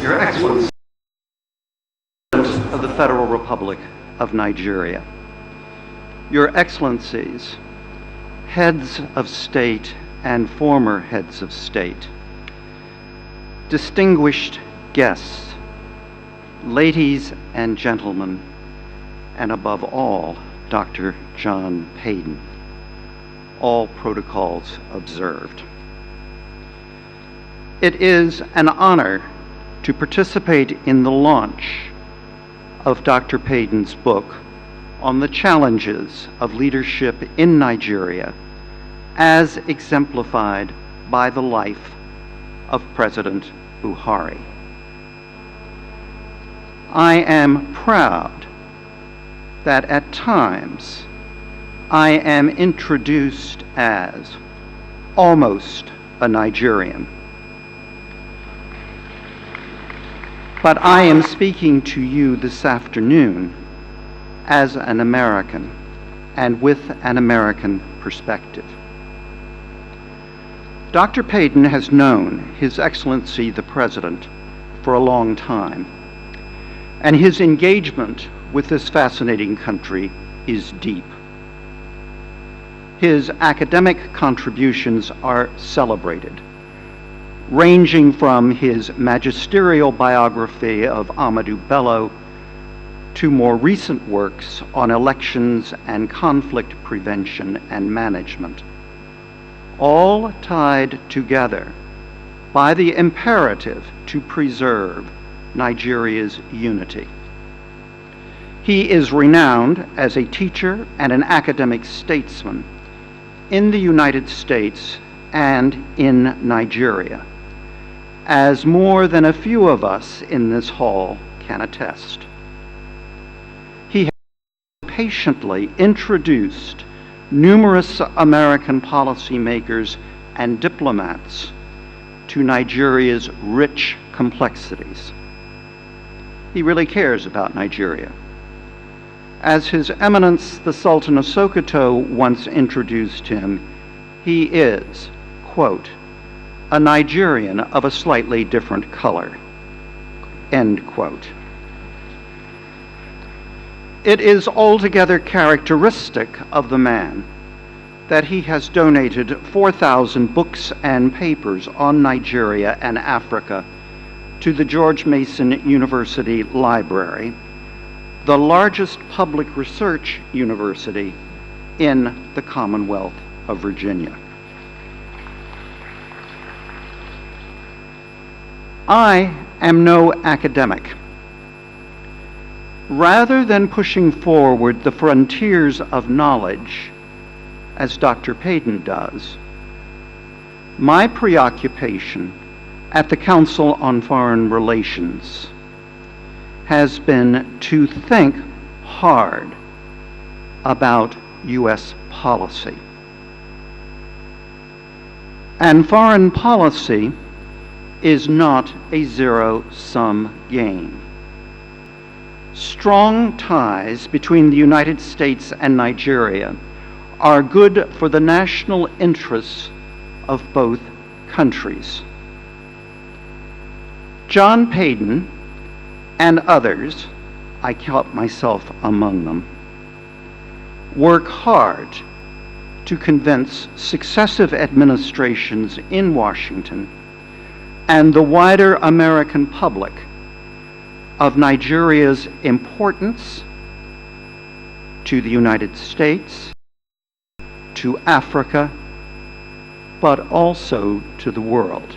Your Excellency of the Federal Republic of Nigeria, Your Excellencies, heads of state and former heads of state, distinguished guests, ladies and gentlemen, and above all, Dr. John Payden, all protocols observed. It is an honor to participate in the launch of Dr. Payden's book on the challenges of leadership in Nigeria as exemplified by the life of President Buhari. I am proud that at times I am introduced as almost a Nigerian. But I am speaking to you this afternoon as an American and with an American perspective. Dr. Payden has known His Excellency the President for a long time, and his engagement with this fascinating country is deep. His academic contributions are celebrated, ranging from his magisterial biography of Muhammadu to more recent works on elections and conflict prevention and management, all tied together by the imperative to preserve Nigeria's unity. He is renowned as a teacher and an academic statesman in the United States and in Nigeria, as more than a few of us in this hall can attest. He has patiently introduced numerous American policymakers and diplomats to Nigeria's rich complexities. He really cares about Nigeria. As His Eminence the Sultan of Sokoto once introduced him, he is, quote, a Nigerian of a slightly different color, end quote. It is altogether characteristic of the man that he has donated 4,000 books and papers on Nigeria and Africa to the George Mason University Library, the largest public research university in the Commonwealth of Virginia. I am no academic. Rather than pushing forward the frontiers of knowledge, as Dr. Payden does, my preoccupation at the Council on Foreign Relations has been to think hard about U.S. policy. And foreign policy is not a zero-sum game. Strong ties between the United States and Nigeria are good for the national interests of both countries. John Payden and others, I count myself among them, work hard to convince successive administrations in Washington and the wider American public of Nigeria's importance to the United States, to Africa, but also to the world.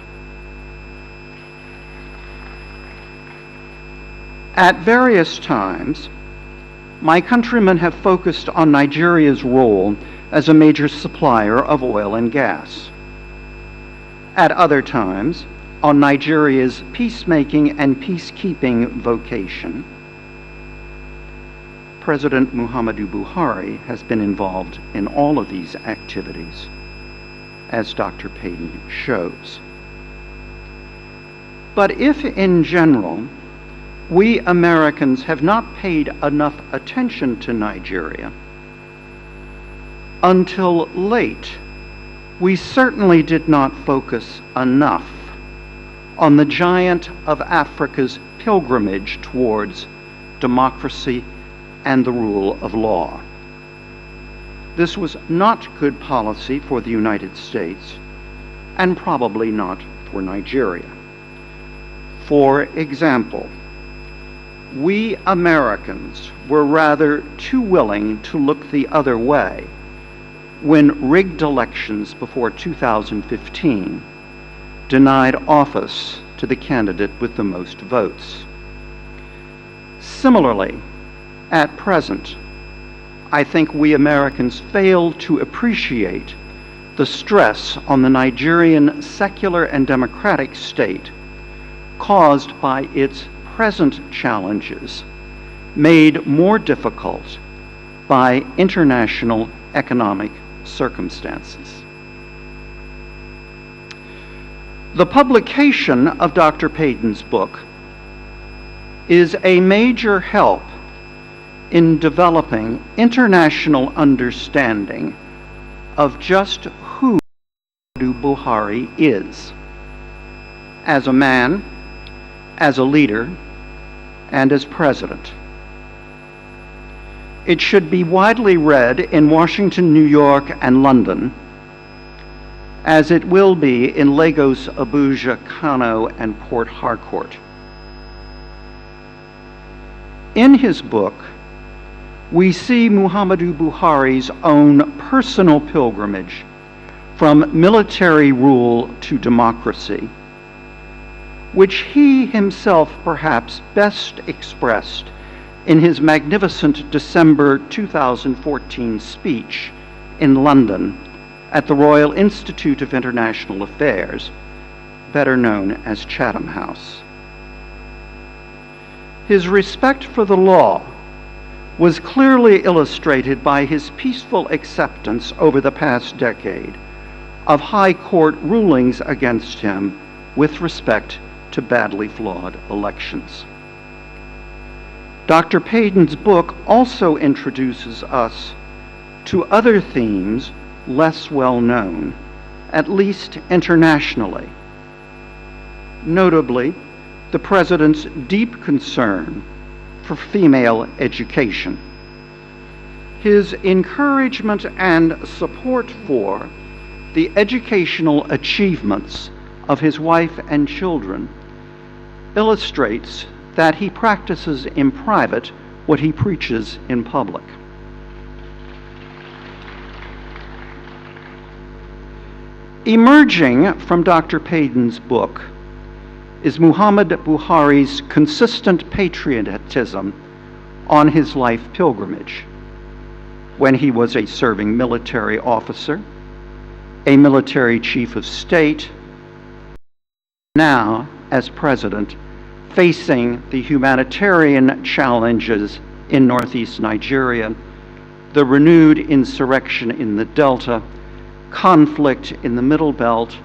At various times, my countrymen have focused on Nigeria's role as a major supplier of oil and gas. At other times, on Nigeria's peacemaking and peacekeeping vocation. President Muhammadu Buhari has been involved in all of these activities, as Dr. Payden shows. But if in general, we Americans have not paid enough attention to Nigeria, until late, we certainly did not focus enough on the giant of Africa's pilgrimage towards democracy and the rule of law. This was not good policy for the United States, and probably not for Nigeria. For example, we Americans were rather too willing to look the other way when rigged elections before 2015 denied office to the candidate with the most votes. Similarly, at present, I think we Americans fail to appreciate the stress on the Nigerian secular and democratic state caused by its present challenges, made more difficult by international economic circumstances. The publication of Dr. Payton's book is a major help in developing international understanding of just who Muhammadu Buhari is, as a man, as a leader, and as president. It should be widely read in Washington, New York, and London, as it will be in Lagos, Abuja, Kano, and Port Harcourt. In his book, we see Muhammadu Buhari's own personal pilgrimage from military rule to democracy, which he himself perhaps best expressed in his magnificent December 2014 speech in London at the Royal Institute of International Affairs, better known as Chatham House. His respect for the law was clearly illustrated by his peaceful acceptance over the past decade of high court rulings against him with respect to badly flawed elections. Dr. Payton's book also introduces us to other themes less well known, at least internationally, notably the President's deep concern for female education, his encouragement and support for the educational achievements of his wife and children illustrates that he practices in private what he preaches in public. Emerging from Dr. Payton's book is Muhammadu Buhari's consistent patriotism on his life pilgrimage, when he was a serving military officer, a military chief of state, now as president, facing the humanitarian challenges in northeast Nigeria, the renewed insurrection in the Delta, conflict in the Middle Belt,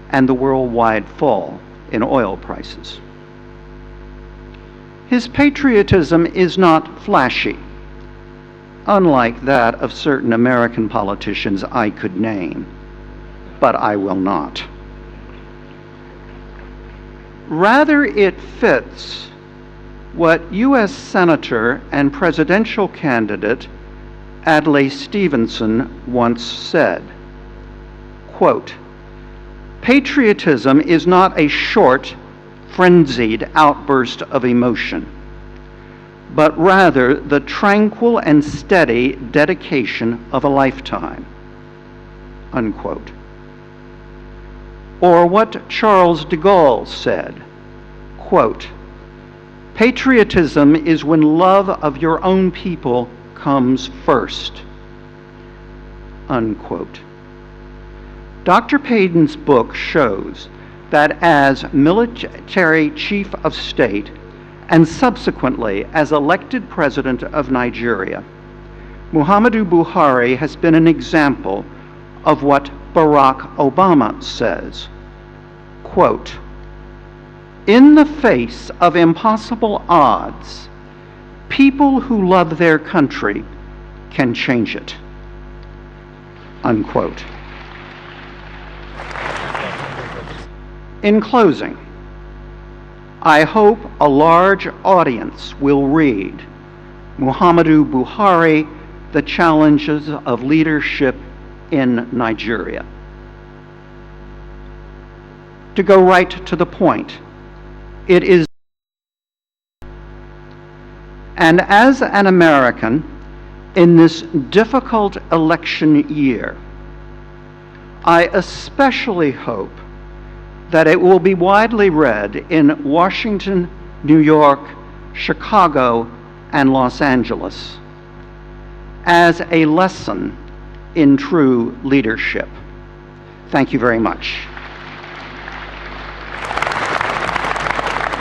and the worldwide fall in oil prices. His patriotism is not flashy, unlike that of certain American politicians I could name, but I will not. Rather, it fits what U.S. Senator and presidential candidate Adlai Stevenson once said, quote, "Patriotism is not a short, frenzied outburst of emotion, but rather the tranquil and steady dedication of a lifetime," unquote. Or what Charles de Gaulle said, quote, "Patriotism is when love of your own people comes first," unquote. Dr. Payton's book shows that as military chief of state and subsequently as elected president of Nigeria, Muhammadu Buhari has been an example of what Barack Obama says, quote, "In the face of impossible odds, people who love their country can change it," unquote. In closing, I hope a large audience will read Muhammadu Buhari, The Challenges of Leadership in Nigeria. To go right to the point, it is, and as an American in this difficult election year, I especially hope that it will be widely read in Washington, New York, Chicago, and Los Angeles as a lesson in true leadership. Thank you very much.